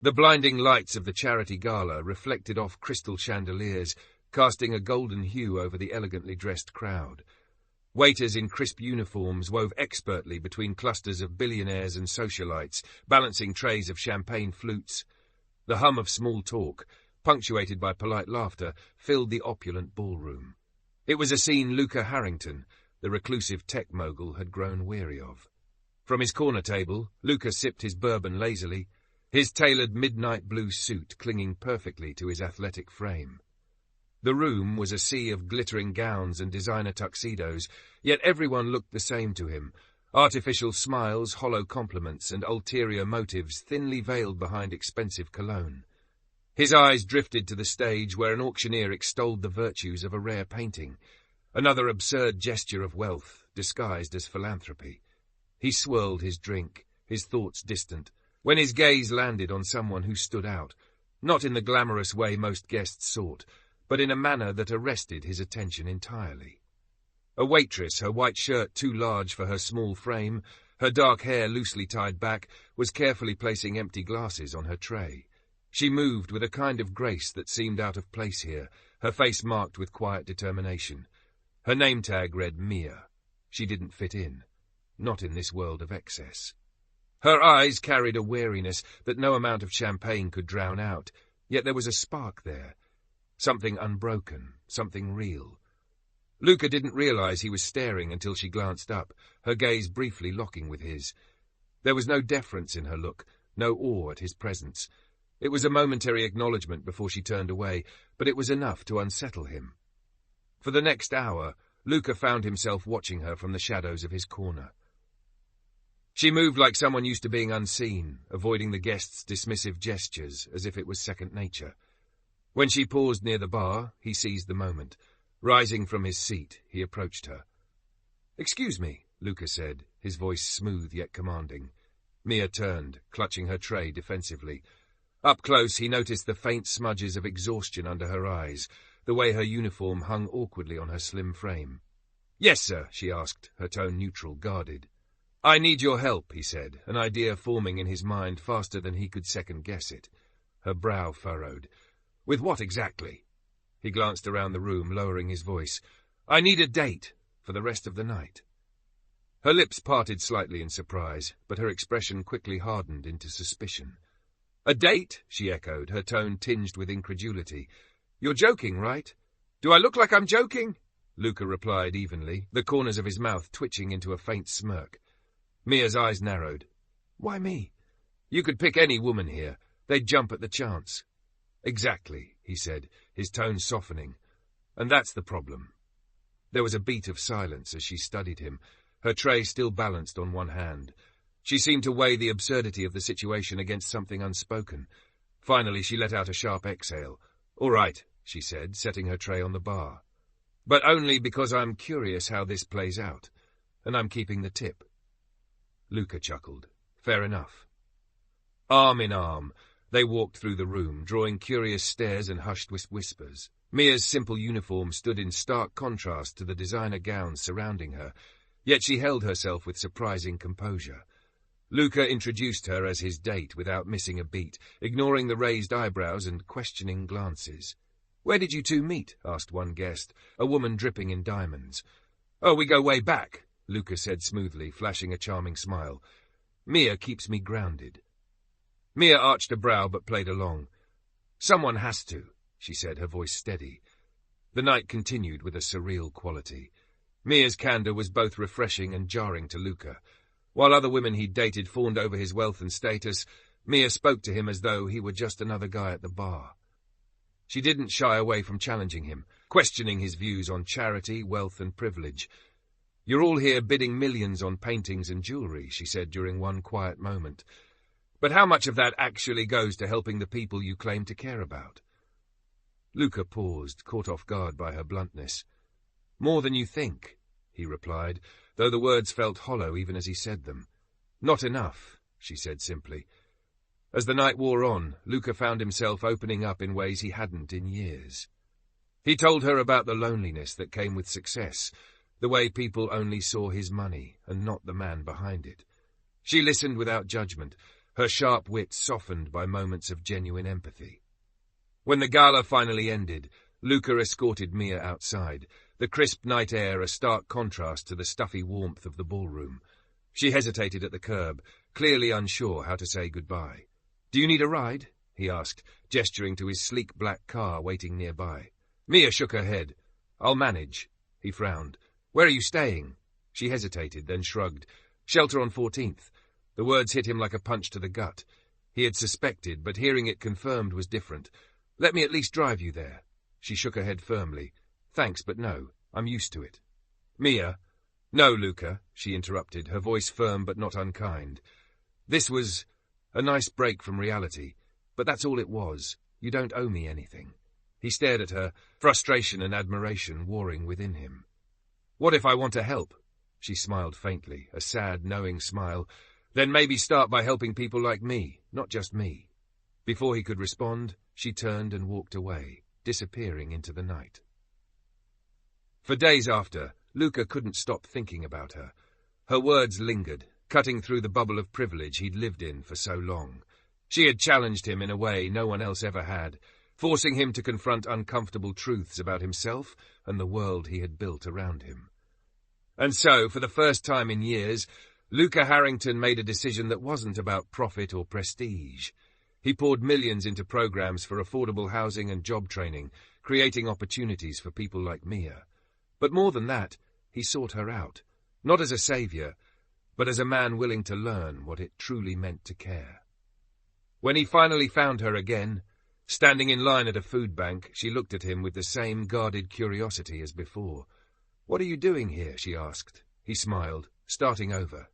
The blinding lights of the charity gala reflected off crystal chandeliers, casting a golden hue over the elegantly dressed crowd. Waiters in crisp uniforms wove expertly between clusters of billionaires and socialites, balancing trays of champagne flutes. The hum of small talk, punctuated by polite laughter, filled the opulent ballroom. It was a scene Luca Harrington, the reclusive tech mogul, had grown weary of. From his corner table, Luca sipped his bourbon lazily, his tailored midnight blue suit clinging perfectly to his athletic frame. The room was a sea of glittering gowns and designer tuxedos, yet everyone looked the same to him. Artificial smiles, hollow compliments, and ulterior motives thinly veiled behind expensive cologne. His eyes drifted to the stage where an auctioneer extolled the virtues of a rare painting, another absurd gesture of wealth disguised as philanthropy. He swirled his drink, his thoughts distant, when his gaze landed on someone who stood out, not in the glamorous way most guests sought, but in a manner that arrested his attention entirely. A waitress, her white shirt too large for her small frame, her dark hair loosely tied back, was carefully placing empty glasses on her tray. She moved with a kind of grace that seemed out of place here, her face marked with quiet determination. Her name tag read Mia. She didn't fit in, not in this world of excess. Her eyes carried a wariness that no amount of champagne could drown out, yet there was a spark there. Something unbroken, something real. Luca didn't realize he was staring until she glanced up, her gaze briefly locking with his. There was no deference in her look, no awe at his presence. It was a momentary acknowledgement before she turned away, but it was enough to unsettle him. For the next hour, Luca found himself watching her from the shadows of his corner. She moved like someone used to being unseen, avoiding the guests' dismissive gestures as if it was second nature. When she paused near the bar, he seized the moment. Rising from his seat, he approached her. "Excuse me," Luca said, his voice smooth yet commanding. Mia turned, clutching her tray defensively. Up close, he noticed the faint smudges of exhaustion under her eyes, the way her uniform hung awkwardly on her slim frame. "Yes, sir," she asked, her tone neutral, guarded. "I need your help," he said, an idea forming in his mind faster than he could second-guess it. Her brow furrowed. "With what exactly?" He glanced around the room, lowering his voice. "I need a date for the rest of the night." Her lips parted slightly in surprise, but her expression quickly hardened into suspicion. "A date?" she echoed, her tone tinged with incredulity. "You're joking, right?" "Do I look like I'm joking?" Luca replied evenly, the corners of his mouth twitching into a faint smirk. Mia's eyes narrowed. "Why me? You could pick any woman here. They'd jump at the chance." "Exactly," he said, his tone softening. "And that's the problem." There was a beat of silence as she studied him, her tray still balanced on one hand. She seemed to weigh the absurdity of the situation against something unspoken. Finally, she let out a sharp exhale. "All right," she said, setting her tray on the bar. "But only because I'm curious how this plays out, and I'm keeping the tip." Luca chuckled. "Fair enough." Arm in arm, they walked through the room, drawing curious stares and hushed whispers. Mia's simple uniform stood in stark contrast to the designer gowns surrounding her, yet she held herself with surprising composure. Luca introduced her as his date without missing a beat, ignoring the raised eyebrows and questioning glances. "Where did you two meet?" asked one guest, a woman dripping in diamonds. "Oh, we go way back," Luca said smoothly, flashing a charming smile. "Mia keeps me grounded." Mia arched a brow but played along. "Someone has to," she said, her voice steady. The night continued with a surreal quality. Mia's candor was both refreshing and jarring to Luca. While other women he'd dated fawned over his wealth and status, Mia spoke to him as though he were just another guy at the bar. She didn't shy away from challenging him, questioning his views on charity, wealth, and privilege. "You're all here bidding millions on paintings and jewelry," she said during one quiet moment. "But how much of that actually goes to helping the people you claim to care about?" Luca paused, caught off guard by her bluntness. "More than you think," he replied, though the words felt hollow even as he said them. "Not enough," she said simply. As the night wore on, Luca found himself opening up in ways he hadn't in years. He told her about the loneliness that came with success, the way people only saw his money and not the man behind it. She listened without judgment, her sharp wit softened by moments of genuine empathy. When the gala finally ended, Luca escorted Mia outside, the crisp night air a stark contrast to the stuffy warmth of the ballroom. She hesitated at the curb, clearly unsure how to say goodbye. "Do you need a ride?" he asked, gesturing to his sleek black car waiting nearby. Mia shook her head. "I'll manage." He frowned. "Where are you staying?" She hesitated, then shrugged. "Shelter on 14th. The words hit him like a punch to the gut. He had suspected, but hearing it confirmed was different. "Let me at least drive you there." She shook her head firmly. "Thanks, but no. I'm used to it." "Mia." "No, Luca," she interrupted, her voice firm but not unkind. "This was a nice break from reality, but that's all it was. You don't owe me anything." He stared at her, frustration and admiration warring within him. "What if I want to help?" She smiled faintly, a sad, knowing smile. "Then maybe start by helping people like me, not just me." Before he could respond, she turned and walked away, disappearing into the night. For days after, Luca couldn't stop thinking about her. Her words lingered, cutting through the bubble of privilege he'd lived in for so long. She had challenged him in a way no one else ever had, forcing him to confront uncomfortable truths about himself and the world he had built around him. And so, for the first time in years, Luca Harrington made a decision that wasn't about profit or prestige. He poured millions into programs for affordable housing and job training, creating opportunities for people like Mia. But more than that, he sought her out, not as a savior, but as a man willing to learn what it truly meant to care. When he finally found her again, standing in line at a food bank, she looked at him with the same guarded curiosity as before. "What are you doing here?" she asked. He smiled, starting over.